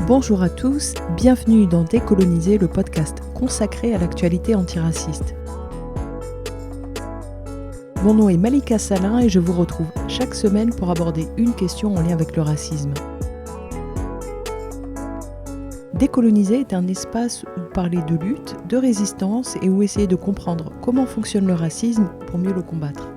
Bonjour à tous, bienvenue dans Décoloniser, le podcast consacré à l'actualité antiraciste. Mon nom est Malika Salin et je vous retrouve chaque semaine pour aborder une question en lien avec le racisme. Décoloniser est un espace où parler de lutte, de résistance et où essayer de comprendre comment fonctionne le racisme pour mieux le combattre.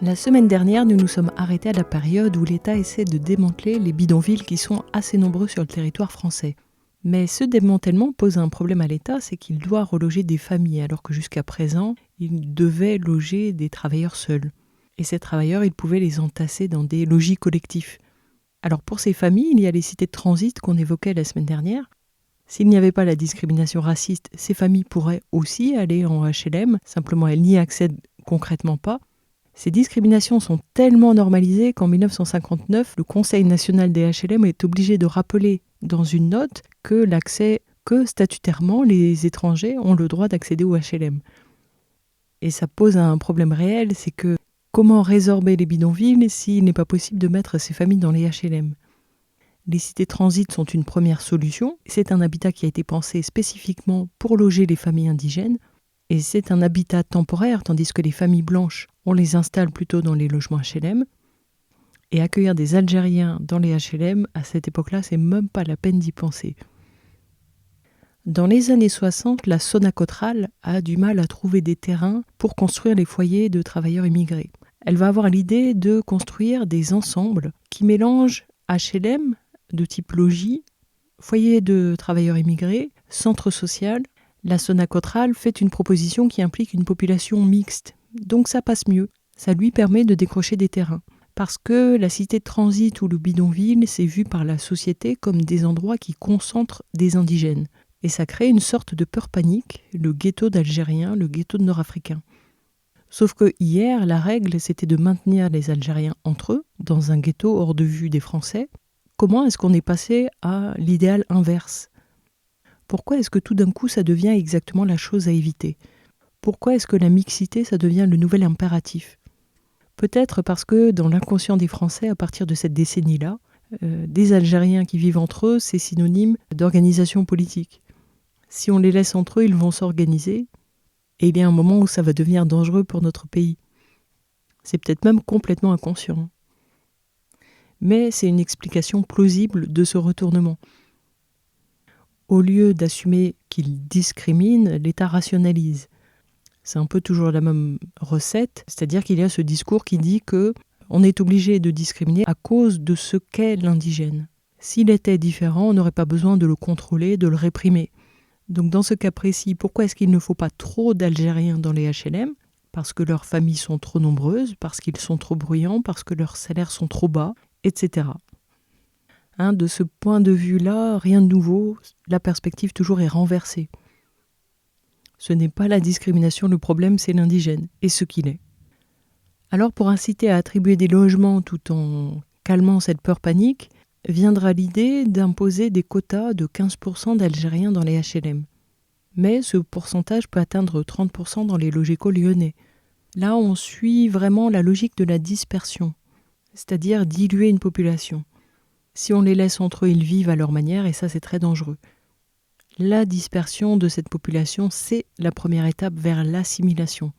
La semaine dernière, nous nous sommes arrêtés à la période où l'État essaie de démanteler les bidonvilles qui sont assez nombreux sur le territoire français. Mais ce démantèlement pose un problème à l'État, c'est qu'il doit reloger des familles, alors que jusqu'à présent, il devait loger des travailleurs seuls. Et ces travailleurs, il pouvait les entasser dans des logis collectifs. Alors pour ces familles, il y a les cités de transit qu'on évoquait la semaine dernière. S'il n'y avait pas la discrimination raciste, ces familles pourraient aussi aller en HLM, simplement elles n'y accèdent concrètement pas. Ces discriminations sont tellement normalisées qu'en 1959, le Conseil national des HLM est obligé de rappeler dans une note que statutairement, les étrangers ont le droit d'accéder au HLM. Et ça pose un problème réel, c'est que comment résorber les bidonvilles s'il n'est pas possible de mettre ces familles dans les HLM ? Les cités transit sont une première solution. C'est un habitat qui a été pensé spécifiquement pour loger les familles indigènes. Et c'est un habitat temporaire, tandis que les familles blanches, on les installe plutôt dans les logements HLM. Et accueillir des Algériens dans les HLM, à cette époque-là, c'est même pas la peine d'y penser. Dans les années 60, la Sonacotral a du mal à trouver des terrains pour construire les foyers de travailleurs immigrés. Elle va avoir l'idée de construire des ensembles qui mélangent HLM de type logis, foyer de travailleurs immigrés, centre social. La Sonacotral fait une proposition qui implique une population mixte, donc ça passe mieux. Ça lui permet de décrocher des terrains. Parce que la cité de transit ou le bidonville, c'est vu par la société comme des endroits qui concentrent des indigènes. Et ça crée une sorte de peur panique, le ghetto d'Algériens, le ghetto de Nord-Africains. Sauf que hier, la règle, c'était de maintenir les Algériens entre eux, dans un ghetto hors de vue des Français. Comment est-ce qu'on est passé à l'idéal inverse ? Pourquoi est-ce que tout d'un coup, ça devient exactement la chose à éviter ? Pourquoi est-ce que la mixité, ça devient le nouvel impératif ? Peut-être parce que dans l'inconscient des Français, à partir de cette décennie-là, des Algériens qui vivent entre eux, c'est synonyme d'organisation politique. Si on les laisse entre eux, ils vont s'organiser, et il y a un moment où ça va devenir dangereux pour notre pays. C'est peut-être même complètement inconscient. Mais c'est une explication plausible de ce retournement. Au lieu d'assumer qu'il discrimine, l'État rationalise. C'est un peu toujours la même recette, c'est-à-dire qu'il y a ce discours qui dit qu'on est obligé de discriminer à cause de ce qu'est l'indigène. S'il était différent, on n'aurait pas besoin de le contrôler, de le réprimer. Donc dans ce cas précis, pourquoi est-ce qu'il ne faut pas trop d'Algériens dans les HLM ? Parce que leurs familles sont trop nombreuses, parce qu'ils sont trop bruyants, parce que leurs salaires sont trop bas, etc. De ce point de vue-là, rien de nouveau, la perspective toujours est renversée. Ce n'est pas la discrimination, le problème, c'est l'indigène, et ce qu'il est. Alors pour inciter à attribuer des logements tout en calmant cette peur panique, viendra l'idée d'imposer des quotas de 15% d'Algériens dans les HLM. Mais ce pourcentage peut atteindre 30% dans les logicaux lyonnais. Là, on suit vraiment la logique de la dispersion, c'est-à-dire diluer une population. Si on les laisse entre eux, ils vivent à leur manière, et ça, c'est très dangereux. La dispersion de cette population, c'est la première étape vers l'assimilation.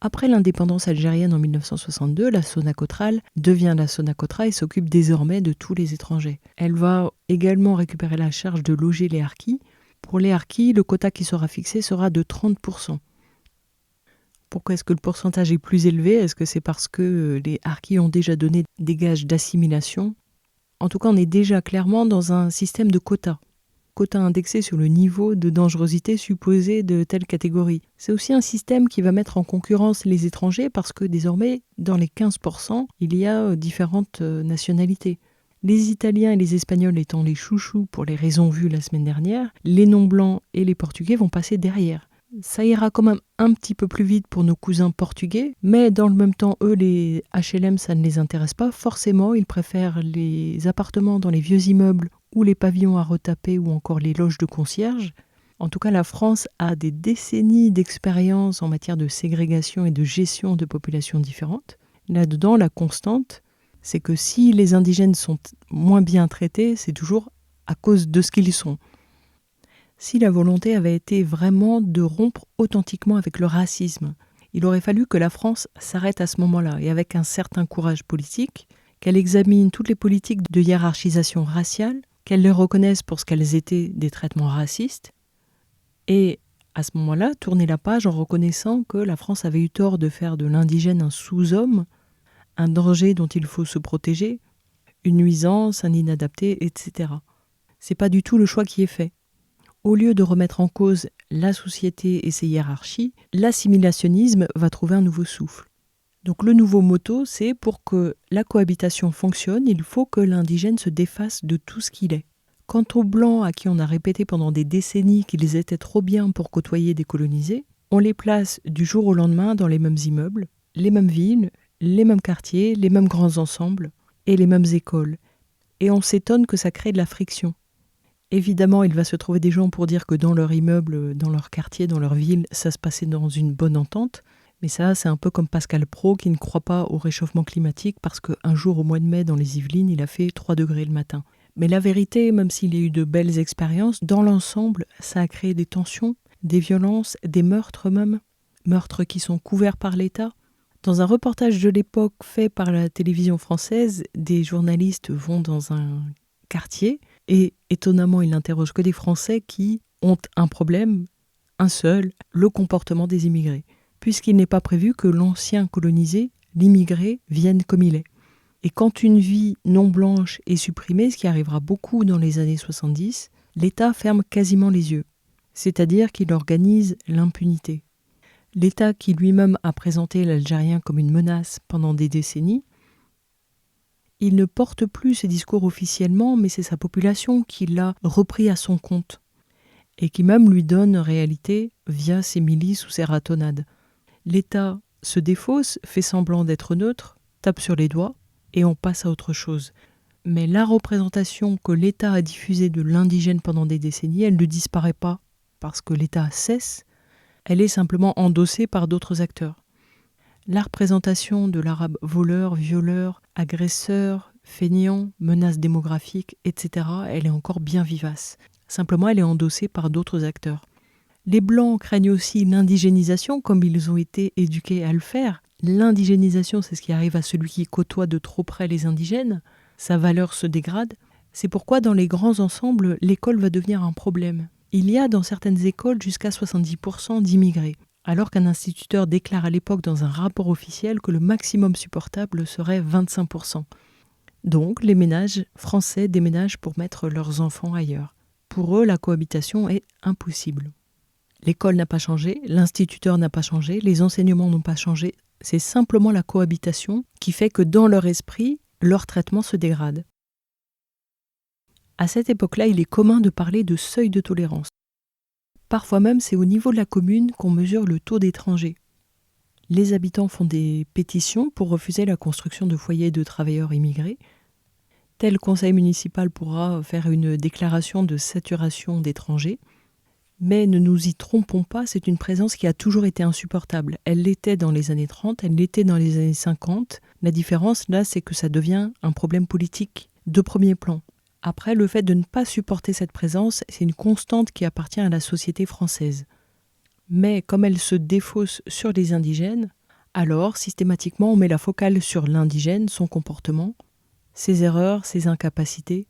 Après l'indépendance algérienne en 1962, la Sonacotral devient la Sonacotra et s'occupe désormais de tous les étrangers. Elle va également récupérer la charge de loger les harkis. Pour les harkis, le quota qui sera fixé sera de 30%. Pourquoi est-ce que le pourcentage est plus élevé ? Est-ce que c'est parce que les harkis ont déjà donné des gages d'assimilation ? En tout cas, on est déjà clairement dans un système de quotas. Quotas indexés sur le niveau de dangerosité supposé de telle catégorie. C'est aussi un système qui va mettre en concurrence les étrangers parce que désormais, dans les 15%, il y a différentes nationalités. Les Italiens et les Espagnols étant les chouchous pour les raisons vues la semaine dernière, les non-blancs et les Portugais vont passer derrière. Ça ira quand même un petit peu plus vite pour nos cousins portugais, mais dans le même temps, eux, les HLM, ça ne les intéresse pas. Forcément, ils préfèrent les appartements dans les vieux immeubles ou les pavillons à retaper ou encore les loges de concierge. En tout cas, la France a des décennies d'expérience en matière de ségrégation et de gestion de populations différentes. Là-dedans, la constante, c'est que si les indigènes sont moins bien traités, c'est toujours à cause de ce qu'ils sont. Si la volonté avait été vraiment de rompre authentiquement avec le racisme, il aurait fallu que la France s'arrête à ce moment-là et avec un certain courage politique, qu'elle examine toutes les politiques de hiérarchisation raciale, qu'elle les reconnaisse pour ce qu'elles étaient des traitements racistes, et à ce moment-là, tourner la page en reconnaissant que la France avait eu tort de faire de l'indigène un sous-homme, un danger dont il faut se protéger, une nuisance, un inadapté, etc. C'est pas du tout le choix qui est fait. Au lieu de remettre en cause la société et ses hiérarchies, l'assimilationnisme va trouver un nouveau souffle. Donc le nouveau motto, c'est pour que la cohabitation fonctionne, il faut que l'indigène se défasse de tout ce qu'il est. Quant aux Blancs à qui on a répété pendant des décennies qu'ils étaient trop bien pour côtoyer des colonisés, on les place du jour au lendemain dans les mêmes immeubles, les mêmes villes, les mêmes quartiers, les mêmes grands ensembles et les mêmes écoles. Et on s'étonne que ça crée de la friction. Évidemment, il va se trouver des gens pour dire que dans leur immeuble, dans leur quartier, dans leur ville, ça se passait dans une bonne entente. Mais ça, c'est un peu comme Pascal Praud qui ne croit pas au réchauffement climatique parce qu'un jour au mois de mai, dans les Yvelines, il a fait 3 degrés le matin. Mais la vérité, même s'il y a eu de belles expériences, dans l'ensemble, ça a créé des tensions, des violences, des meurtres même. Meurtres qui sont couverts par l'État. Dans un reportage de l'époque fait par la télévision française, des journalistes vont dans un quartier et étonnamment, ils n'interrogent que des Français qui ont un problème, un seul, le comportement des immigrés. Puisqu'il n'est pas prévu que l'ancien colonisé, l'immigré, vienne comme il est. Et quand une vie non blanche est supprimée, ce qui arrivera beaucoup dans les années 70, l'État ferme quasiment les yeux. C'est-à-dire qu'il organise l'impunité. L'État qui lui-même a présenté l'Algérien comme une menace pendant des décennies, il ne porte plus ce discours officiellement, mais c'est sa population qui l'a repris à son compte et qui même lui donne réalité via ses milices ou ses ratonnades. L'État se défausse, fait semblant d'être neutre, tape sur les doigts et on passe à autre chose. Mais la représentation que l'État a diffusée de l'indigène pendant des décennies, elle ne disparaît pas parce que l'État cesse, elle est simplement endossée par d'autres acteurs. La représentation de l'arabe voleur, violeur, agresseur, feignant, menace démographique, etc., elle est encore bien vivace. Simplement, elle est endossée par d'autres acteurs. Les Blancs craignent aussi l'indigénisation, comme ils ont été éduqués à le faire. L'indigénisation, c'est ce qui arrive à celui qui côtoie de trop près les indigènes. Sa valeur se dégrade. C'est pourquoi dans les grands ensembles, l'école va devenir un problème. Il y a dans certaines écoles jusqu'à 70% d'immigrés, alors qu'un instituteur déclare à l'époque dans un rapport officiel que le maximum supportable serait 25%. Donc, les ménages français déménagent pour mettre leurs enfants ailleurs. Pour eux, la cohabitation est impossible. L'école n'a pas changé, l'instituteur n'a pas changé, les enseignements n'ont pas changé. C'est simplement la cohabitation qui fait que dans leur esprit, leur traitement se dégrade. À cette époque-là, il est commun de parler de seuil de tolérance. Parfois même, c'est au niveau de la commune qu'on mesure le taux d'étrangers. Les habitants font des pétitions pour refuser la construction de foyers de travailleurs immigrés. Tel conseil municipal pourra faire une déclaration de saturation d'étrangers. Mais ne nous y trompons pas, c'est une présence qui a toujours été insupportable. Elle l'était dans les années 30, elle l'était dans les années 50. La différence, là, c'est que ça devient un problème politique de premier plan. Après, le fait de ne pas supporter cette présence, c'est une constante qui appartient à la société française. Mais comme elle se défausse sur les indigènes, alors systématiquement on met la focale sur l'indigène, son comportement, ses erreurs, ses incapacités.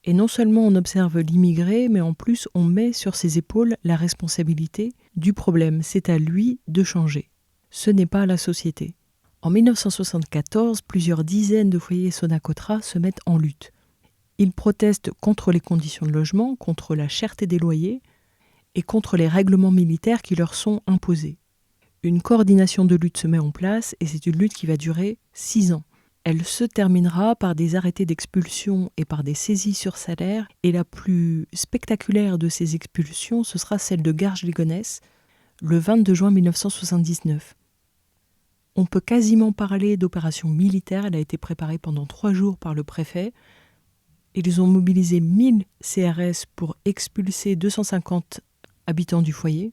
Et non seulement on observe l'immigré, mais en plus on met sur ses épaules la responsabilité du problème. C'est à lui de changer. Ce n'est pas à la société. En 1974, plusieurs dizaines de foyers Sonacotra se mettent en lutte. Ils protestent contre les conditions de logement, contre la cherté des loyers et contre les règlements militaires qui leur sont imposés. Une coordination de lutte se met en place et c'est une lutte qui va durer 6 ans. Elle se terminera par des arrêtés d'expulsion et par des saisies sur salaire, et la plus spectaculaire de ces expulsions, ce sera celle de Garges-les-Gonesse, le 22 juin 1979. On peut quasiment parler d'opération militaire, elle a été préparée pendant 3 jours par le préfet. Ils ont mobilisé 1000 CRS pour expulser 250 habitants du foyer.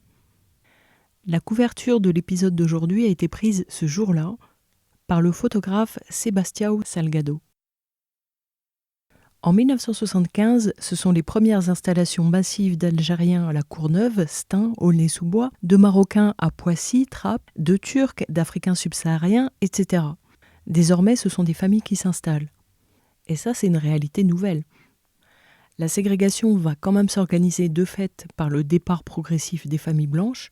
La couverture de l'épisode d'aujourd'hui a été prise ce jour-là par le photographe Sebastião Salgado. En 1975, ce sont les premières installations massives d'Algériens à la Courneuve, Stein, Aulnay-sous-Bois, de Marocains à Poissy, Trappes, de Turcs, d'Africains subsahariens, etc. Désormais, ce sont des familles qui s'installent. Et ça, c'est une réalité nouvelle. La ségrégation va quand même s'organiser de fait par le départ progressif des familles blanches.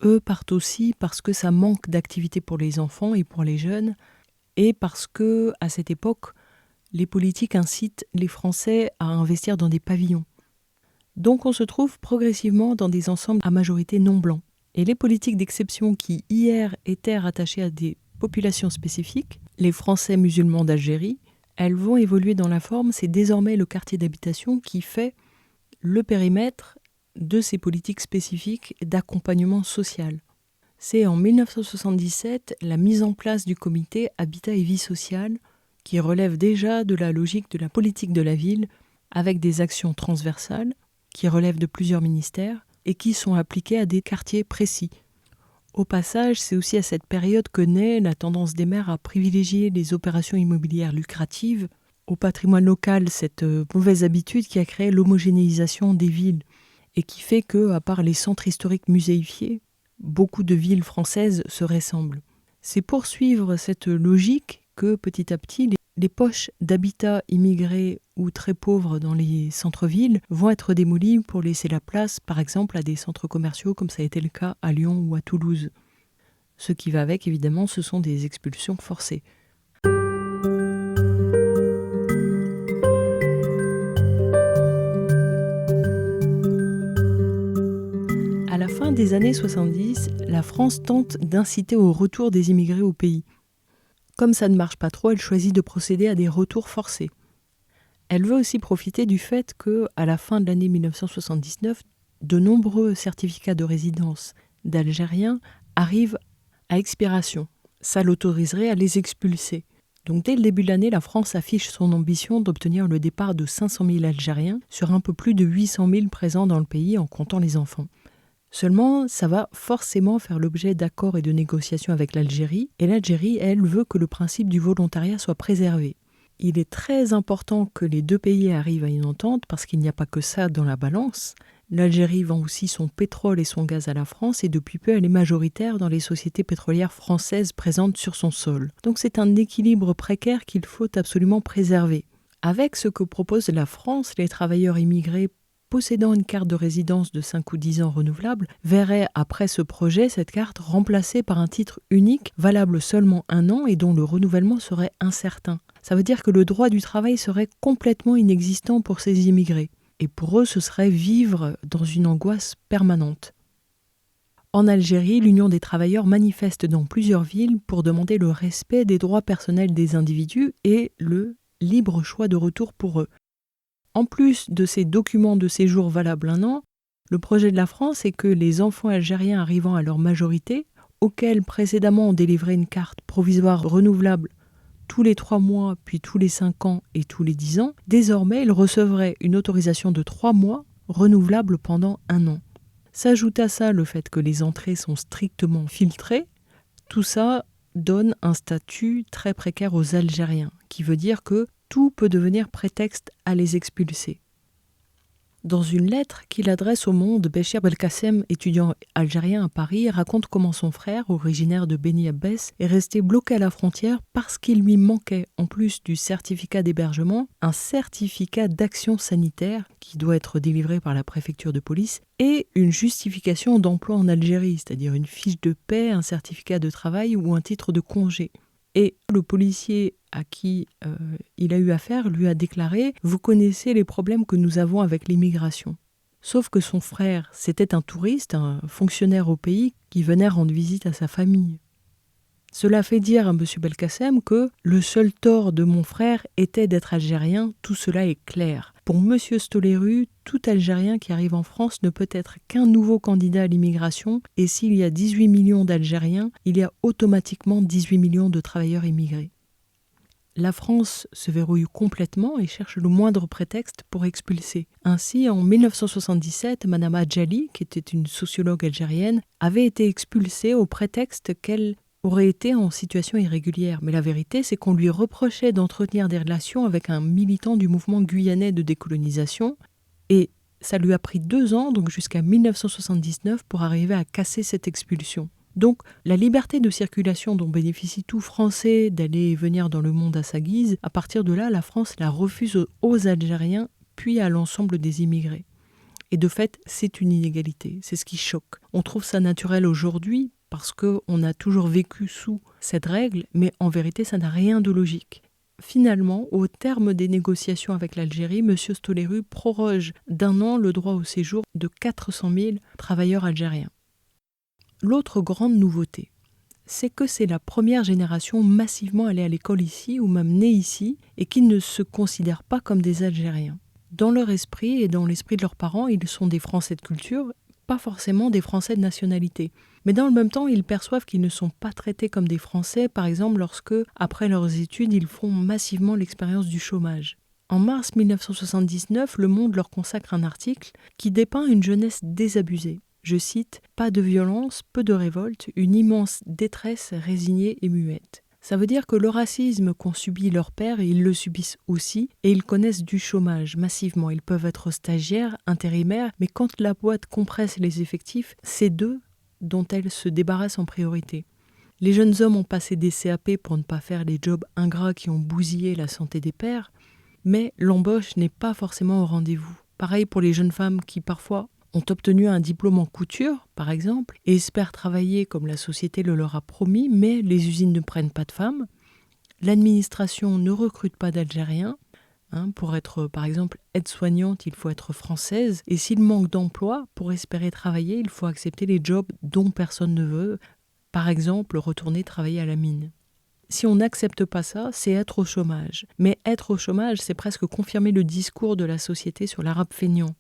Eux partent aussi parce que ça manque d'activité pour les enfants et pour les jeunes, et parce que, à cette époque, les politiques incitent les Français à investir dans des pavillons. Donc on se trouve progressivement dans des ensembles à majorité non blancs. Et les politiques d'exception qui hier étaient rattachées à des populations spécifiques, les Français musulmans d'Algérie, elles vont évoluer dans la forme. C'est désormais le quartier d'habitation qui fait le périmètre de ces politiques spécifiques d'accompagnement social. C'est en 1977 la mise en place du comité Habitat et Vie sociale qui relève déjà de la logique de la politique de la ville avec des actions transversales qui relèvent de plusieurs ministères et qui sont appliquées à des quartiers précis. Au passage, c'est aussi à cette période que naît la tendance des maires à privilégier les opérations immobilières lucratives au patrimoine local, cette mauvaise habitude qui a créé l'homogénéisation des villes et qui fait que, à part les centres historiques muséifiés, beaucoup de villes françaises se ressemblent. C'est pour suivre cette logique que petit à petit, les poches d'habitat immigrés ou très pauvres dans les centres-villes vont être démolies pour laisser la place, par exemple, à des centres commerciaux comme ça a été le cas à Lyon ou à Toulouse. Ce qui va avec, évidemment, ce sont des expulsions forcées. À la fin des années 70, la France tente d'inciter au retour des immigrés au pays. Comme ça ne marche pas trop, elle choisit de procéder à des retours forcés. Elle veut aussi profiter du fait qu'à la fin de l'année 1979, de nombreux certificats de résidence d'Algériens arrivent à expiration. Ça l'autoriserait à les expulser. Donc dès le début de l'année, la France affiche son ambition d'obtenir le départ de 500 000 Algériens sur un peu plus de 800 000 présents dans le pays en comptant les enfants. Seulement, ça va forcément faire l'objet d'accords et de négociations avec l'Algérie, et l'Algérie, elle, veut que le principe du volontariat soit préservé. Il est très important que les deux pays arrivent à une entente, parce qu'il n'y a pas que ça dans la balance. L'Algérie vend aussi son pétrole et son gaz à la France, et depuis peu, elle est majoritaire dans les sociétés pétrolières françaises présentes sur son sol. Donc c'est un équilibre précaire qu'il faut absolument préserver. Avec ce que propose la France, les travailleurs immigrés possédant une carte de résidence de 5 ou 10 ans renouvelable, verrait après ce projet cette carte remplacée par un titre unique, valable seulement 1 an et dont le renouvellement serait incertain. Ça veut dire que le droit du travail serait complètement inexistant pour ces immigrés. Et pour eux, ce serait vivre dans une angoisse permanente. En Algérie, l'Union des travailleurs manifeste dans plusieurs villes pour demander le respect des droits personnels des individus et le libre choix de retour pour eux. En plus de ces documents de séjour valables 1 an, le projet de la France est que les enfants algériens arrivant à leur majorité, auxquels précédemment on délivrait une carte provisoire renouvelable tous les 3 mois, puis tous les 5 ans et tous les 10 ans, désormais ils recevraient une autorisation de 3 mois renouvelable pendant 1 an. S'ajoute à ça le fait que les entrées sont strictement filtrées. Tout ça donne un statut très précaire aux Algériens, qui veut dire que tout peut devenir prétexte à les expulser. Dans une lettre qu'il adresse au Monde, Béchir Belkacem, étudiant algérien à Paris, raconte comment son frère, originaire de Beni Abbès, est resté bloqué à la frontière parce qu'il lui manquait, en plus du certificat d'hébergement, un certificat d'action sanitaire qui doit être délivré par la préfecture de police et une justification d'emploi en Algérie, c'est-à-dire une fiche de paie, un certificat de travail ou un titre de congé. Et le policier à qui il a eu affaire lui a déclaré « Vous connaissez les problèmes que nous avons avec l'immigration ». Sauf que son frère, c'était un touriste, un fonctionnaire au pays qui venait rendre visite à sa famille. Cela fait dire à M. Belkacem que le seul tort de mon frère était d'être algérien, tout cela est clair. Pour M. Stoléru, tout Algérien qui arrive en France ne peut être qu'un nouveau candidat à l'immigration, et s'il y a 18 millions d'Algériens, il y a automatiquement 18 millions de travailleurs immigrés. La France se verrouille complètement et cherche le moindre prétexte pour expulser. Ainsi, en 1977, Madame Adjali, qui était une sociologue algérienne, avait été expulsée au prétexte qu'elle aurait été en situation irrégulière. Mais la vérité, c'est qu'on lui reprochait d'entretenir des relations avec un militant du mouvement guyanais de décolonisation. Et ça lui a pris 2 ans, donc jusqu'à 1979, pour arriver à casser cette expulsion. Donc, la liberté de circulation dont bénéficie tout Français d'aller et venir dans le monde à sa guise, à partir de là, la France la refuse aux Algériens, puis à l'ensemble des immigrés. Et de fait, c'est une inégalité, c'est ce qui choque. On trouve ça naturel aujourd'hui parce qu'on a toujours vécu sous cette règle, mais en vérité, ça n'a rien de logique. Finalement, au terme des négociations avec l'Algérie, M. Stoléru proroge d'1 an le droit au séjour de 400 000 travailleurs algériens. L'autre grande nouveauté, c'est que c'est la première génération massivement allée à l'école ici ou même née ici et qui ne se considèrent pas comme des Algériens. Dans leur esprit et dans l'esprit de leurs parents, ils sont des Français de culture, pas forcément des Français de nationalité. Mais dans le même temps, ils perçoivent qu'ils ne sont pas traités comme des Français, par exemple lorsque, après leurs études, ils font massivement l'expérience du chômage. En mars 1979, Le Monde leur consacre un article qui dépeint une jeunesse désabusée. Je cite « Pas de violence, peu de révolte, une immense détresse résignée et muette ». Ça veut dire que le racisme qu'ont subi leurs pères, ils le subissent aussi, et ils connaissent du chômage massivement. Ils peuvent être stagiaires, intérimaires, mais quand la boîte compresse les effectifs, c'est d'eux dont elle se débarrasse en priorité. Les jeunes hommes ont passé des CAP pour ne pas faire les jobs ingrats qui ont bousillé la santé des pères, mais l'embauche n'est pas forcément au rendez-vous. Pareil pour les jeunes femmes qui parfois ont obtenu un diplôme en couture, par exemple, et espèrent travailler comme la société le leur a promis, mais les usines ne prennent pas de femmes. L'administration ne recrute pas d'Algériens. Pour être, par exemple, aide-soignante, il faut être française. Et s'il manque d'emploi, pour espérer travailler, il faut accepter les jobs dont personne ne veut. Par exemple, retourner travailler à la mine. Si on n'accepte pas ça, c'est être au chômage. Mais être au chômage, c'est presque confirmer le discours de la société sur l'arabe feignant.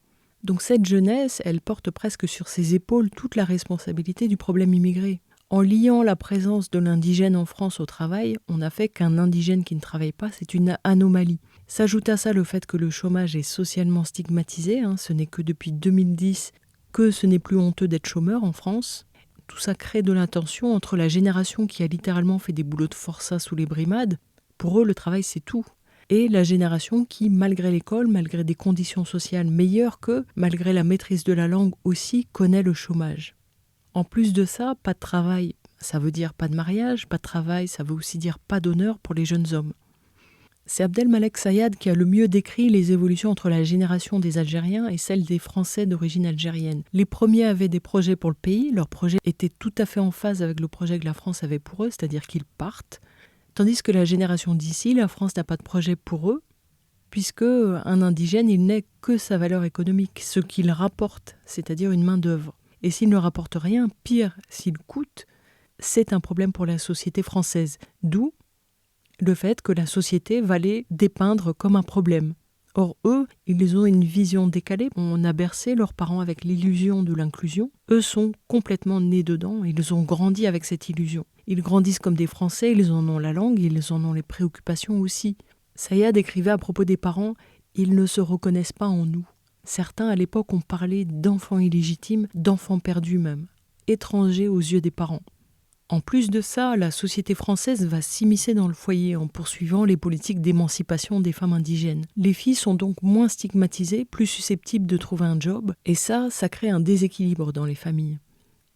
Donc cette jeunesse, elle porte presque sur ses épaules toute la responsabilité du problème immigré. En liant la présence de l'indigène en France au travail, on a fait qu'un indigène qui ne travaille pas, c'est une anomalie. S'ajoute à ça le fait que le chômage est socialement stigmatisé, ce n'est que depuis 2010 que ce n'est plus honteux d'être chômeur en France. Tout ça crée de l'intention entre la génération qui a littéralement fait des boulots de forçat sous les brimades. Pour eux, le travail, c'est tout. Et la génération qui, malgré l'école, malgré des conditions sociales meilleures qu'eux, malgré la maîtrise de la langue aussi, connaît le chômage. En plus de ça, pas de travail, ça veut dire pas de mariage, pas de travail, ça veut aussi dire pas d'honneur pour les jeunes hommes. C'est Abdelmalek Sayad qui a le mieux décrit les évolutions entre la génération des Algériens et celle des Français d'origine algérienne. Les premiers avaient des projets pour le pays, leurs projets étaient tout à fait en phase avec le projet que la France avait pour eux, c'est-à-dire qu'ils partent. Tandis que la génération d'ici, la France n'a pas de projet pour eux, puisque un indigène, il n'est que sa valeur économique, ce qu'il rapporte, c'est-à-dire une main-d'œuvre. Et s'il ne rapporte rien, pire, s'il coûte, c'est un problème pour la société française. D'où le fait que la société va les dépeindre comme un problème. Or, eux, ils ont une vision décalée. On a bercé leurs parents avec l'illusion de l'inclusion. Eux sont complètement nés dedans. Ils ont grandi avec cette illusion. Ils grandissent comme des Français, ils en ont la langue, ils en ont les préoccupations aussi. Sayad écrivait à propos des parents « Ils ne se reconnaissent pas en nous ». Certains, à l'époque, ont parlé d'enfants illégitimes, d'enfants perdus même, étrangers aux yeux des parents. En plus de ça, la société française va s'immiscer dans le foyer en poursuivant les politiques d'émancipation des femmes indigènes. Les filles sont donc moins stigmatisées, plus susceptibles de trouver un job, et ça crée un déséquilibre dans les familles.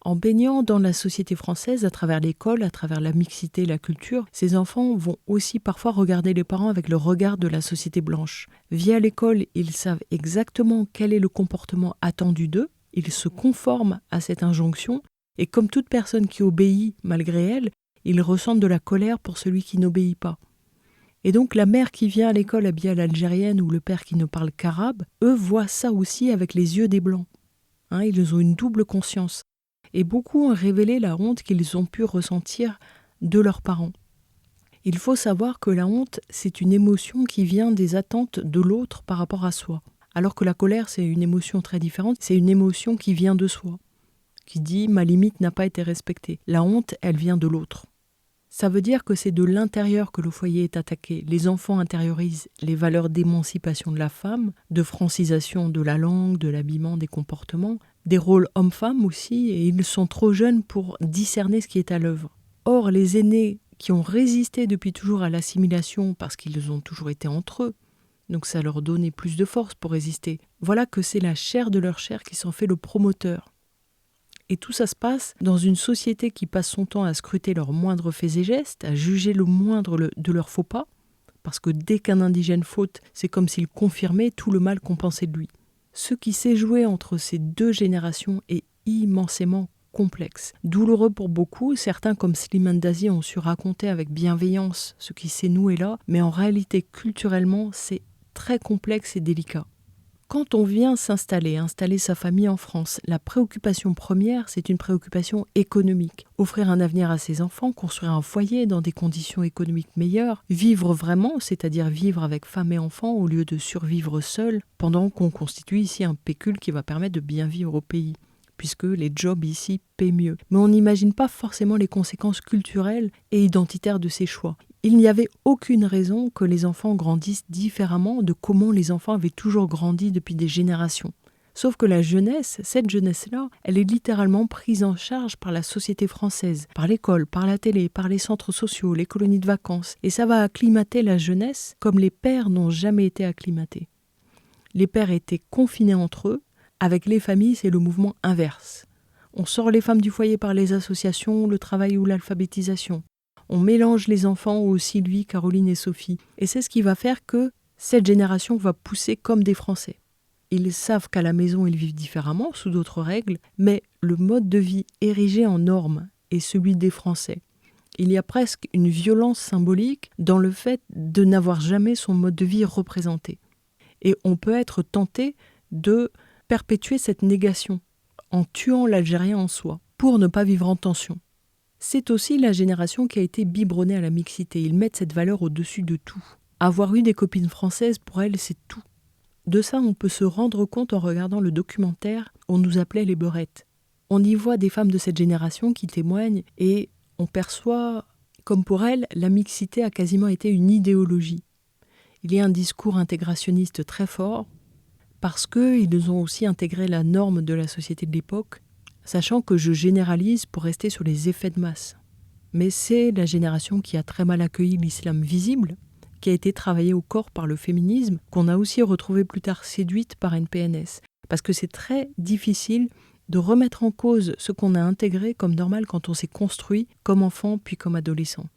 En baignant dans la société française, à travers l'école, à travers la mixité, la culture, ces enfants vont aussi parfois regarder les parents avec le regard de la société blanche. Via l'école, ils savent exactement quel est le comportement attendu d'eux, ils se conforment à cette injonction, et comme toute personne qui obéit malgré elle, ils ressentent de la colère pour celui qui n'obéit pas. Et donc la mère qui vient à l'école habillée à l'algérienne ou le père qui ne parle qu'arabe, eux voient ça aussi avec les yeux des Blancs. Ils ont une double conscience. Et beaucoup ont révélé la honte qu'ils ont pu ressentir de leurs parents. Il faut savoir que la honte, c'est une émotion qui vient des attentes de l'autre par rapport à soi. Alors que la colère, c'est une émotion très différente, c'est une émotion qui vient de soi, qui dit « ma limite n'a pas été respectée ». La honte, elle vient de l'autre. Ça veut dire que c'est de l'intérieur que le foyer est attaqué. Les enfants intériorisent les valeurs d'émancipation de la femme, de francisation de la langue, de l'habillement, des comportements, des rôles hommes-femmes aussi, et ils sont trop jeunes pour discerner ce qui est à l'œuvre. Or, les aînés qui ont résisté depuis toujours à l'assimilation parce qu'ils ont toujours été entre eux, donc ça leur donnait plus de force pour résister, voilà que c'est la chair de leur chair qui s'en fait le promoteur. Et tout ça se passe dans une société qui passe son temps à scruter leurs moindres faits et gestes, à juger le moindre de leurs faux pas, parce que dès qu'un indigène faute, c'est comme s'il confirmait tout le mal qu'on pensait de lui. Ce qui s'est joué entre ces deux générations est immensément complexe. Douloureux pour beaucoup, certains comme Slimane Dazi ont su raconter avec bienveillance ce qui s'est noué là, mais en réalité, culturellement, c'est très complexe et délicat. Quand on vient installer sa famille en France, la préoccupation première, c'est une préoccupation économique. Offrir un avenir à ses enfants, construire un foyer dans des conditions économiques meilleures, vivre vraiment, c'est-à-dire vivre avec femme et enfants au lieu de survivre seul, pendant qu'on constitue ici un pécule qui va permettre de bien vivre au pays, puisque les jobs ici paient mieux. Mais on n'imagine pas forcément les conséquences culturelles et identitaires de ces choix. Il n'y avait aucune raison que les enfants grandissent différemment de comment les enfants avaient toujours grandi depuis des générations. Sauf que la jeunesse, cette jeunesse-là, elle est littéralement prise en charge par la société française, par l'école, par la télé, par les centres sociaux, les colonies de vacances. Et ça va acclimater la jeunesse comme les pères n'ont jamais été acclimatés. Les pères étaient confinés entre eux. Avec les familles, c'est le mouvement inverse. On sort les femmes du foyer par les associations, le travail ou l'alphabétisation. On mélange les enfants aux Sylvie, Caroline et Sophie. Et c'est ce qui va faire que cette génération va pousser comme des Français. Ils savent qu'à la maison, ils vivent différemment, sous d'autres règles, mais le mode de vie érigé en norme est celui des Français. Il y a presque une violence symbolique dans le fait de n'avoir jamais son mode de vie représenté. Et on peut être tenté de perpétuer cette négation en tuant l'Algérien en soi, pour ne pas vivre en tension. C'est aussi la génération qui a été biberonnée à la mixité. Ils mettent cette valeur au-dessus de tout. Avoir eu des copines françaises, pour elles, c'est tout. De ça, on peut se rendre compte en regardant le documentaire « On nous appelait les beurettes ». On y voit des femmes de cette génération qui témoignent et on perçoit, comme pour elles, la mixité a quasiment été une idéologie. Il y a un discours intégrationniste très fort parce qu'ils ont aussi intégré la norme de la société de l'époque, sachant que je généralise pour rester sur les effets de masse. Mais c'est la génération qui a très mal accueilli l'islam visible, qui a été travaillée au corps par le féminisme, qu'on a aussi retrouvé plus tard séduite par une PNS. Parce que c'est très difficile de remettre en cause ce qu'on a intégré comme normal quand on s'est construit comme enfant puis comme adolescent.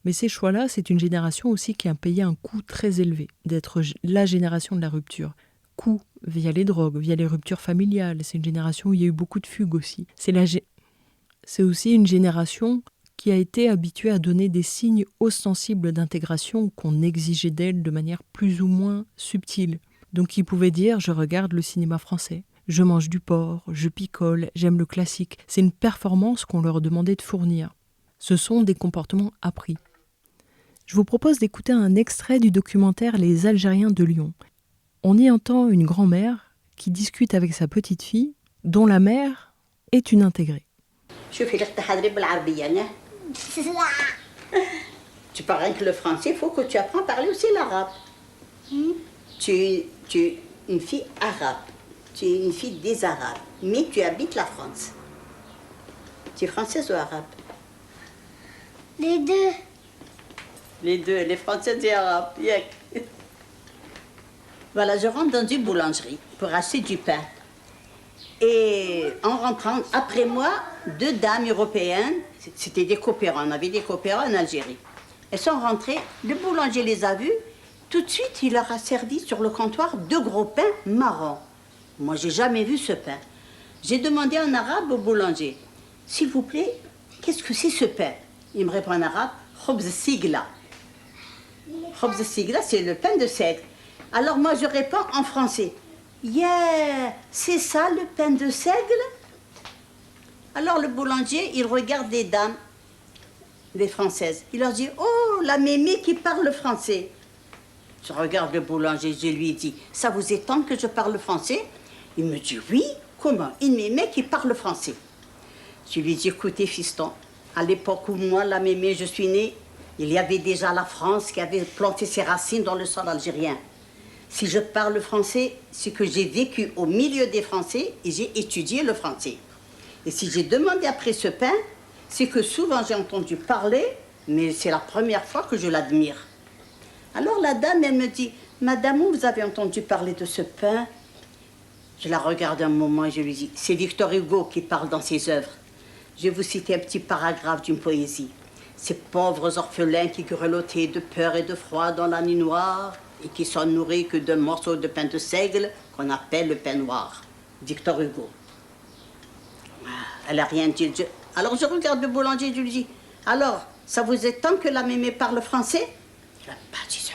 Mais ces choix-là, c'est une génération aussi qui a payé un coût très élevé, d'être la génération de la rupture. Coût via les drogues, via les ruptures familiales. C'est une génération où il y a eu beaucoup de fugues aussi. C'est aussi une génération qui a été habituée à donner des signes ostensibles d'intégration qu'on exigeait d'elle de manière plus ou moins subtile. Donc ils pouvaient dire « je regarde le cinéma français ». Je mange du porc, je picole, j'aime le classique. C'est une performance qu'on leur demandait de fournir. Ce sont des comportements appris. Je vous propose d'écouter un extrait du documentaire « Les Algériens de Lyon ». On y entend une grand-mère qui discute avec sa petite-fille, dont la mère est une intégrée. Tu parles rien que le français, il faut que tu apprennes à parler aussi l'arabe. Tu es une fille arabe, tu es une fille des Arabes, mais tu habites la France. Tu es française ou arabe? Les deux. Les deux, les françaises et arabes. Yeah. Voilà, je rentre dans une boulangerie pour acheter du pain. Et en rentrant, après moi, deux dames européennes, c'était des coopérants, on avait des coopérants en Algérie. Elles sont rentrées, le boulanger les a vues, tout de suite il leur a servi sur le comptoir deux gros pains marrons. Moi, j'ai jamais vu ce pain. J'ai demandé en arabe au boulanger, s'il vous plaît, qu'est-ce que c'est ce pain? Il me répond en arabe, khobz sigla. Khobz sigla, c'est le pain de seigle. Alors moi, je réponds en français. Yeah, c'est ça le pain de seigle? Alors le boulanger, il regarde les dames, les françaises. Il leur dit, oh, la mémé qui parle français. Je regarde le boulanger, je lui dis, ça vous étonne que je parle français? Il me dit, oui, comment? Une mémé qui parle français. Je lui dis, écoutez, fiston, À l'époque où moi, la mémé, je suis née, il y avait déjà la France qui avait planté ses racines dans le sol algérien. Si je parle français, c'est que j'ai vécu au milieu des Français et j'ai étudié le français. Et si j'ai demandé après ce pain, c'est que souvent j'ai entendu parler, mais c'est la première fois que je l'admire. Alors la dame, elle me dit, « Madame, où vous avez entendu parler de ce pain ?» Je la regarde un moment et je lui dis, « C'est Victor Hugo qui parle dans ses œuvres. » Je vais vous citer un petit paragraphe d'une poésie. « Ces pauvres orphelins qui grelottaient de peur et de froid dans la nuit noire et qui sont nourris que d'un morceau de pain de seigle qu'on appelle le pain noir. » Victor Hugo. Elle n'a rien dit. Alors je regarde le boulanger et je lui dis, « Alors, ça vous étonne que la mémé parle français ?» Il n'a pas dit ça.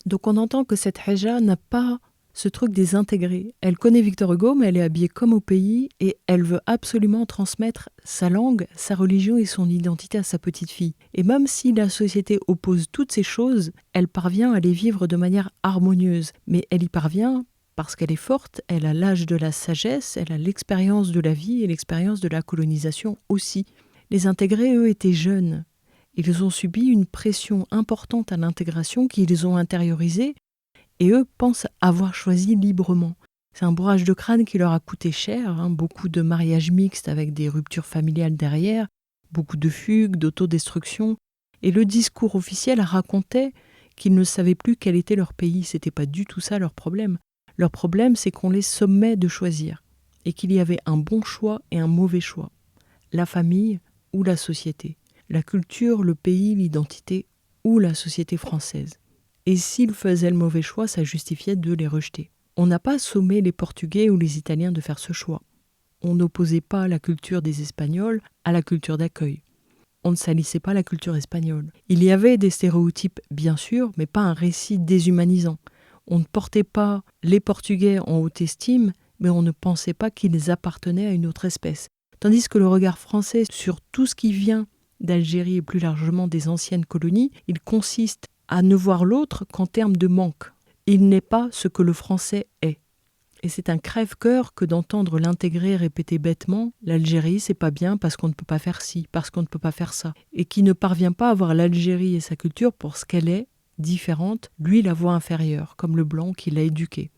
Donc on entend que cette Heja n'a pas ce truc des intégrés. Elle connaît Victor Hugo, mais elle est habillée comme au pays et elle veut absolument transmettre sa langue, sa religion et son identité à sa petite fille. Et même si la société oppose toutes ces choses, elle parvient à les vivre de manière harmonieuse. Mais elle y parvient parce qu'elle est forte, elle a l'âge de la sagesse, elle a l'expérience de la vie et l'expérience de la colonisation aussi. Les intégrés, eux, étaient jeunes. Ils ont subi une pression importante à l'intégration qu'ils ont intériorisée et eux pensent avoir choisi librement. C'est un bourrage de crâne qui leur a coûté cher, beaucoup de mariages mixtes avec des ruptures familiales derrière, beaucoup de fugues, d'autodestruction. Et le discours officiel racontait qu'ils ne savaient plus quel était leur pays. C'était pas du tout ça leur problème. Leur problème, c'est qu'on les sommait de choisir et qu'il y avait un bon choix et un mauvais choix. La famille ou la société. La culture, le pays, l'identité ou la société française. Et s'ils faisaient le mauvais choix, ça justifiait de les rejeter. On n'a pas sommé les Portugais ou les Italiens de faire ce choix. On n'opposait pas la culture des Espagnols à la culture d'accueil. On ne salissait pas la culture espagnole. Il y avait des stéréotypes, bien sûr, mais pas un récit déshumanisant. On ne portait pas les Portugais en haute estime, mais on ne pensait pas qu'ils appartenaient à une autre espèce. Tandis que le regard français sur tout ce qui vient d'Algérie et plus largement des anciennes colonies, il consiste à ne voir l'autre qu'en termes de manque. Il n'est pas ce que le français est. Et c'est un crève-cœur que d'entendre l'intégrer répéter bêtement « l'Algérie, c'est pas bien parce qu'on ne peut pas faire ci, parce qu'on ne peut pas faire ça », et qui ne parvient pas à voir l'Algérie et sa culture pour ce qu'elle est, différente, lui la voix inférieure, comme le blanc qui l'a éduqué.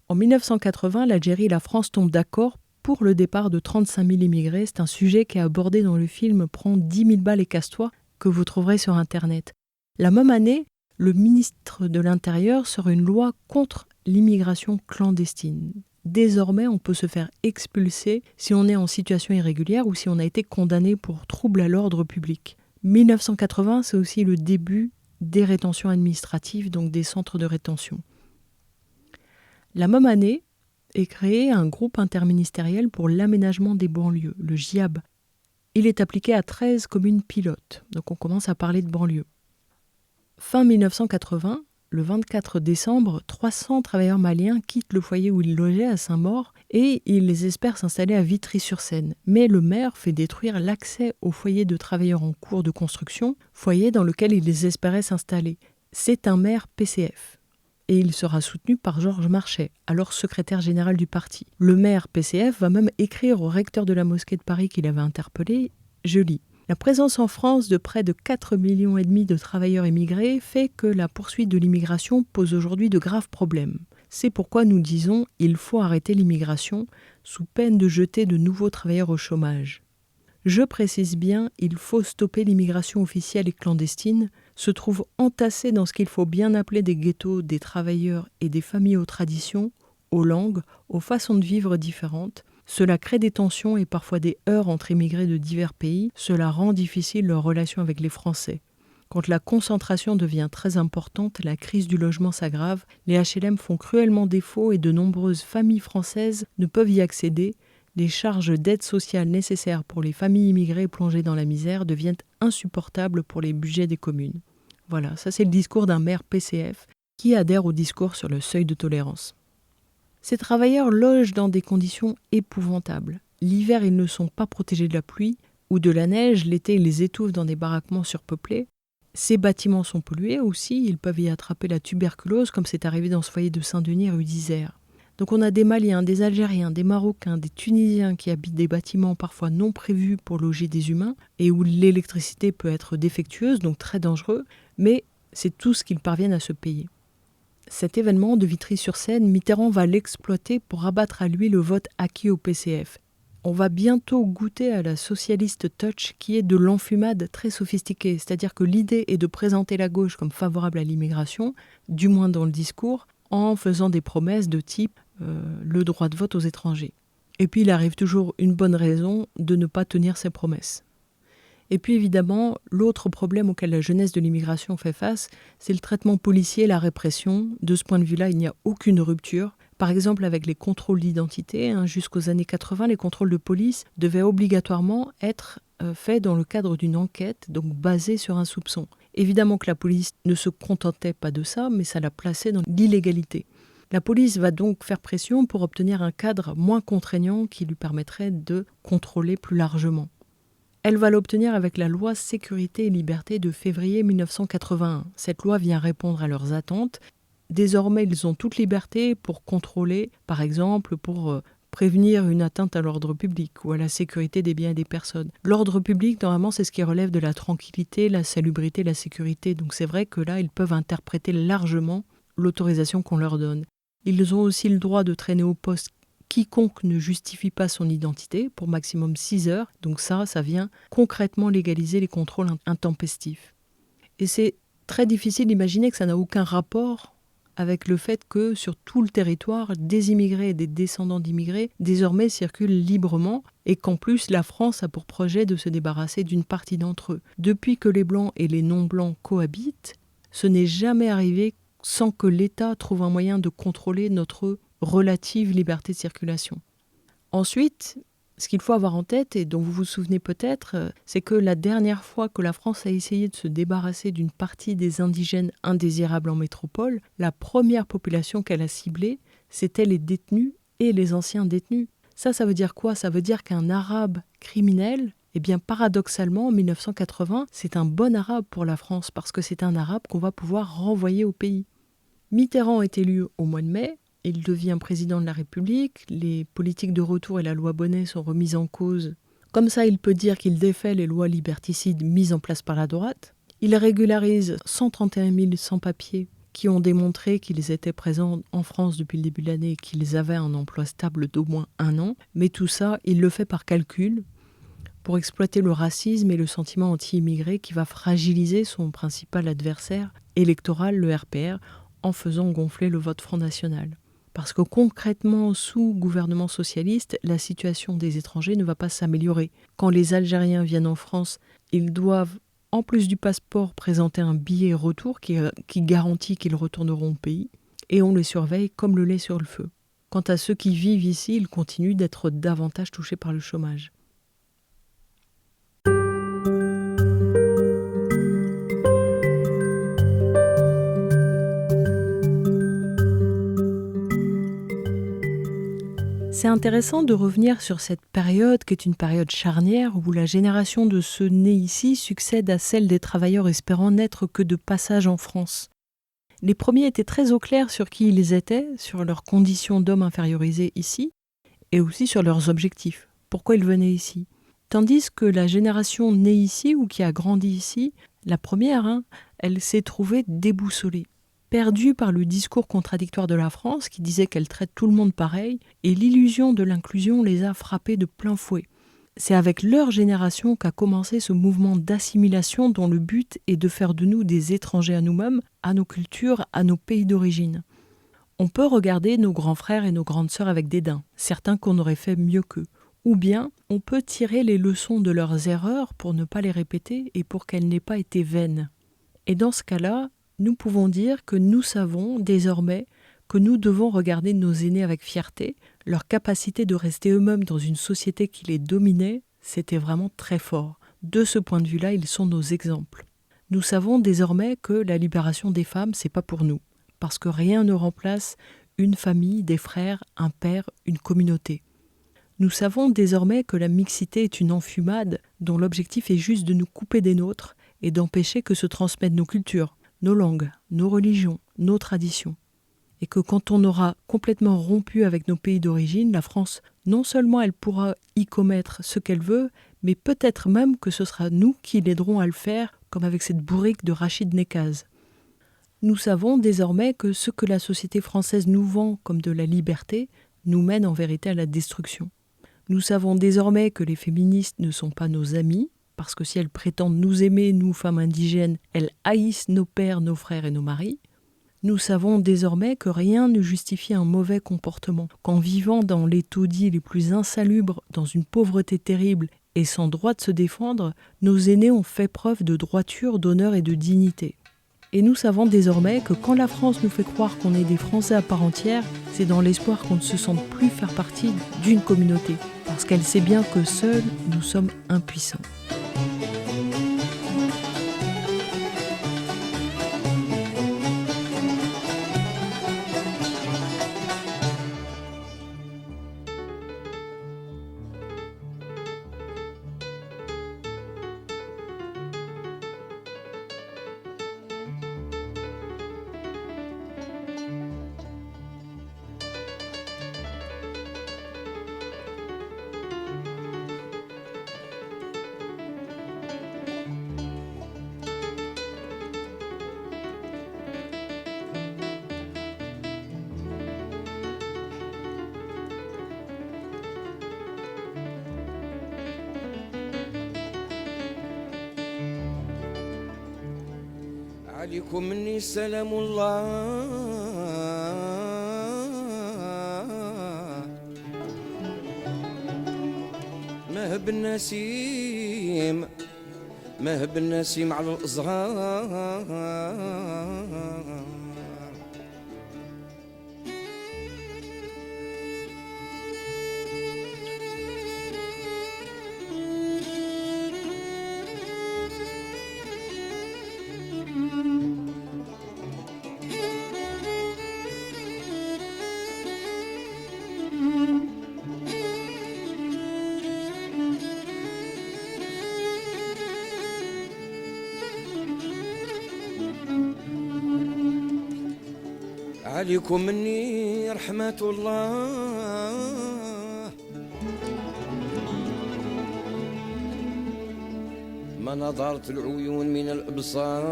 En 1980, l'Algérie et la France tombent d'accord pour le départ de 35 000 immigrés. C'est un sujet qui est abordé dans le film « Prends 10 000 balles et casse-toi » que vous trouverez sur Internet. La même année, le ministre de l'Intérieur sort une loi contre l'immigration clandestine. Désormais, on peut se faire expulser si on est en situation irrégulière ou si on a été condamné pour trouble à l'ordre public. 1980, c'est aussi le début des rétentions administratives, donc des centres de rétention. La même année est créé un groupe interministériel pour l'aménagement des banlieues, le GIAB. Il est appliqué à 13 communes pilotes, donc on commence à parler de banlieues. Fin 1980, le 24 décembre, 300 travailleurs maliens quittent le foyer où ils logeaient à Saint-Maur et ils espèrent s'installer à Vitry-sur-Seine. Mais le maire fait détruire l'accès au foyer de travailleurs en cours de construction, foyer dans lequel ils espéraient s'installer. C'est un maire PCF. Et il sera soutenu par Georges Marchais, alors secrétaire général du parti. Le maire PCF va même écrire au recteur de la mosquée de Paris qu'il avait interpellé, je lis. La présence en France de près de 4,5 millions de travailleurs immigrés fait que la poursuite de l'immigration pose aujourd'hui de graves problèmes. C'est pourquoi nous disons « il faut arrêter l'immigration sous peine de jeter de nouveaux travailleurs au chômage ». Je précise bien, il faut stopper l'immigration officielle et clandestine, se trouve entassée dans ce qu'il faut bien appeler des ghettos, des travailleurs et des familles aux traditions, aux langues, aux façons de vivre différentes. Cela crée des tensions et parfois des heurts entre immigrés de divers pays. Cela rend difficile leur relation avec les Français. Quand la concentration devient très importante, la crise du logement s'aggrave, les HLM font cruellement défaut et de nombreuses familles françaises ne peuvent y accéder. Les charges d'aide sociale nécessaires pour les familles immigrées plongées dans la misère deviennent insupportables pour les budgets des communes. Voilà, ça c'est le discours d'un maire PCF qui adhère au discours sur le seuil de tolérance. Ces travailleurs logent dans des conditions épouvantables. L'hiver, ils ne sont pas protégés de la pluie ou de la neige. L'été, ils les étouffent dans des baraquements surpeuplés. Ces bâtiments sont pollués aussi. Ils peuvent y attraper la tuberculose, comme c'est arrivé dans ce foyer de Saint-Denis, rue d'Isère. Donc on a des Maliens, des Algériens, des Marocains, des Tunisiens qui habitent des bâtiments parfois non prévus pour loger des humains et où l'électricité peut être défectueuse, donc très dangereux, mais c'est tout ce qu'ils parviennent à se payer. Cet événement de Vitry-sur-Seine, Mitterrand va l'exploiter pour abattre à lui le vote acquis au PCF. On va bientôt goûter à la socialiste touch qui est de l'enfumade très sophistiquée, c'est-à-dire que l'idée est de présenter la gauche comme favorable à l'immigration, du moins dans le discours, en faisant des promesses de type le droit de vote aux étrangers. Et puis il arrive toujours une bonne raison de ne pas tenir ses promesses. Et puis évidemment, l'autre problème auquel la jeunesse de l'immigration fait face, c'est le traitement policier et la répression. De ce point de vue-là, il n'y a aucune rupture. Par exemple, avec les contrôles d'identité, jusqu'aux années 80, les contrôles de police devaient obligatoirement être faits dans le cadre d'une enquête, donc basée sur un soupçon. Évidemment que la police ne se contentait pas de ça, mais ça la plaçait dans l'illégalité. La police va donc faire pression pour obtenir un cadre moins contraignant qui lui permettrait de contrôler plus largement. Elle va l'obtenir avec la loi Sécurité et Liberté de février 1981. Cette loi vient répondre à leurs attentes. Désormais, ils ont toute liberté pour contrôler, par exemple, pour prévenir une atteinte à l'ordre public ou à la sécurité des biens et des personnes. L'ordre public, normalement, c'est ce qui relève de la tranquillité, la salubrité, la sécurité. Donc c'est vrai que là, ils peuvent interpréter largement l'autorisation qu'on leur donne. Ils ont aussi le droit de traîner au poste quiconque ne justifie pas son identité pour maximum 6 heures. Donc ça vient concrètement légaliser les contrôles intempestifs. Et c'est très difficile d'imaginer que ça n'a aucun rapport avec le fait que sur tout le territoire, des immigrés et des descendants d'immigrés désormais circulent librement et qu'en plus la France a pour projet de se débarrasser d'une partie d'entre eux. Depuis que les Blancs et les non-Blancs cohabitent, ce n'est jamais arrivé sans que l'État trouve un moyen de contrôler notre relative liberté de circulation. Ensuite, ce qu'il faut avoir en tête, et dont vous vous souvenez peut-être, c'est que la dernière fois que la France a essayé de se débarrasser d'une partie des indigènes indésirables en métropole, la première population qu'elle a ciblée, c'était les détenus et les anciens détenus. Ça veut dire quoi ? Ça veut dire qu'un arabe criminel, eh bien paradoxalement, en 1980, c'est un bon arabe pour la France, parce que c'est un arabe qu'on va pouvoir renvoyer au pays. Mitterrand est élu au mois de mai. Il devient président de la République, les politiques de retour et la loi Bonnet sont remises en cause. Comme ça, il peut dire qu'il défait les lois liberticides mises en place par la droite. Il régularise 131 000 sans-papiers qui ont démontré qu'ils étaient présents en France depuis le début de l'année et qu'ils avaient un emploi stable d'au moins 1 an. Mais tout ça, il le fait par calcul pour exploiter le racisme et le sentiment anti-immigré qui va fragiliser son principal adversaire électoral, le RPR, en faisant gonfler le vote Front National. Parce que concrètement, sous gouvernement socialiste, la situation des étrangers ne va pas s'améliorer. Quand les Algériens viennent en France, ils doivent, en plus du passeport, présenter un billet retour qui garantit qu'ils retourneront au pays, et on les surveille comme le lait sur le feu. Quant à ceux qui vivent ici, ils continuent d'être davantage touchés par le chômage. C'est intéressant de revenir sur cette période qui est une période charnière où la génération de ceux nés ici succède à celle des travailleurs espérant n'être que de passage en France. Les premiers étaient très au clair sur qui ils étaient, sur leurs conditions d'hommes infériorisés ici, et aussi sur leurs objectifs, pourquoi ils venaient ici. Tandis que la génération née ici ou qui a grandi ici, la première, elle s'est trouvée déboussolée. Perdue par le discours contradictoire de la France qui disait qu'elle traite tout le monde pareil, et l'illusion de l'inclusion les a frappés de plein fouet. C'est avec leur génération qu'a commencé ce mouvement d'assimilation dont le but est de faire de nous des étrangers à nous-mêmes, à nos cultures, à nos pays d'origine. On peut regarder nos grands frères et nos grandes sœurs avec dédain, certains qu'on aurait fait mieux qu'eux. Ou bien, on peut tirer les leçons de leurs erreurs pour ne pas les répéter et pour qu'elles n'aient pas été vaines. Et dans ce cas-là, nous pouvons dire que nous savons désormais que nous devons regarder nos aînés avec fierté. Leur capacité de rester eux-mêmes dans une société qui les dominait, c'était vraiment très fort. De ce point de vue-là, ils sont nos exemples. Nous savons désormais que la libération des femmes, c'est pas pour nous, parce que rien ne remplace une famille, des frères, un père, une communauté. Nous savons désormais que la mixité est une enfumade dont l'objectif est juste de nous couper des nôtres et d'empêcher que se transmettent nos cultures, nos langues, nos religions, nos traditions. et que quand on aura complètement rompu avec nos pays d'origine, la France, non seulement elle pourra y commettre ce qu'elle veut, mais peut-être même que ce sera nous qui l'aiderons à le faire, comme avec cette bourrique de Rachid Nekaz. Nous savons désormais que ce que la société française nous vend comme de la liberté nous mène en vérité à la destruction. Nous savons désormais que les féministes ne sont pas nos amies, parce que si elles prétendent nous aimer, nous, femmes indigènes, elles haïssent nos pères, nos frères et nos maris. Nous savons désormais que rien ne justifie un mauvais comportement, qu'en vivant dans les taudis les plus insalubres, dans une pauvreté terrible et sans droit de se défendre, nos aînés ont fait preuve de droiture, d'honneur et de dignité. Et nous savons désormais que quand la France nous fait croire qu'on est des Français à part entière, c'est dans l'espoir qu'on ne se sente plus faire partie d'une communauté, parce qu'elle sait bien que seuls, nous sommes impuissants. عليكم مني سلام الله مهب النسيم مهب النسيم على الأزهار عليكم مني رحمة الله ما نظرت العيون من الأبصار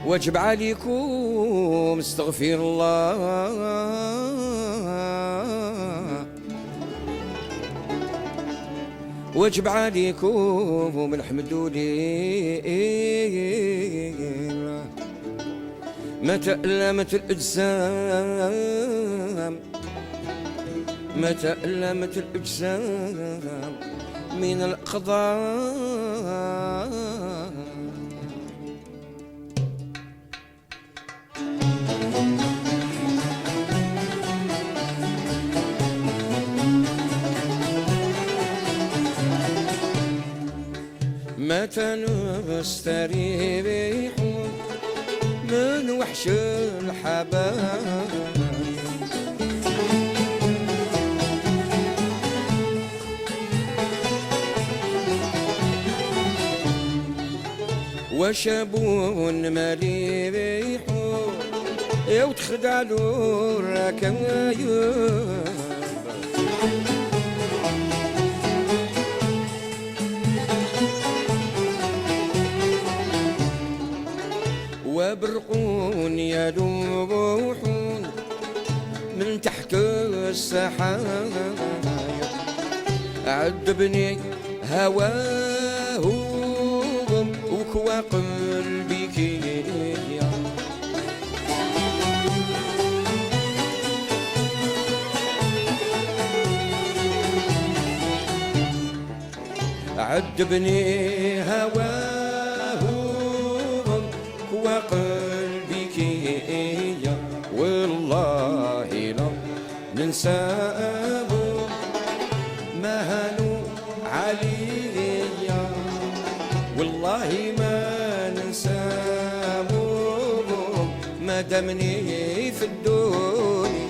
واجب عليكم استغفر الله واجب عليكم الحمد لله ما تألمت الأجسام ما تألمت الأجسام من الأقدار متى نستريح من وحش الحبايب وشابون مليح وتخدع له الركايب وبرقون يلوحون من تحت السحاب عذبني هواهم وكوى قلبي كيا عذبني هواهم وقلبي كيا والله لا ننساهم ما هانوا عليا والله ما ننساهم ما دامني في الدنيا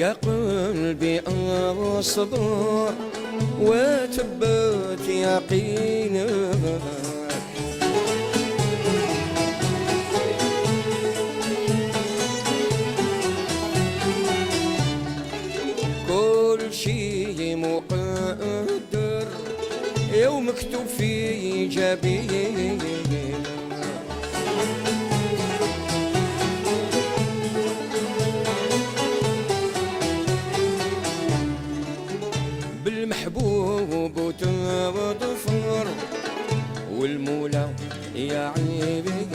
يا قلبي اصبر وثبت يقينك. كل شي مقدر يوم مكتوب في جبين. بالمحبوب وتظفر والمولى يا عيبي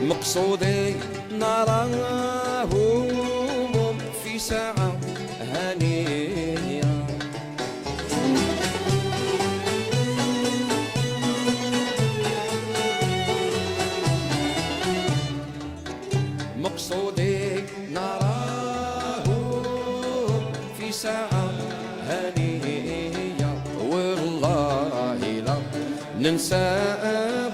مقصودي نراه في ساعة هنية. مقصودي نراه في ساعة هنية والله لا ننساه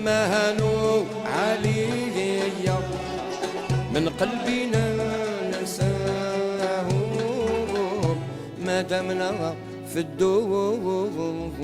ما هانوا عليا من قلبنا ننساه ما دمنا في الدنيا.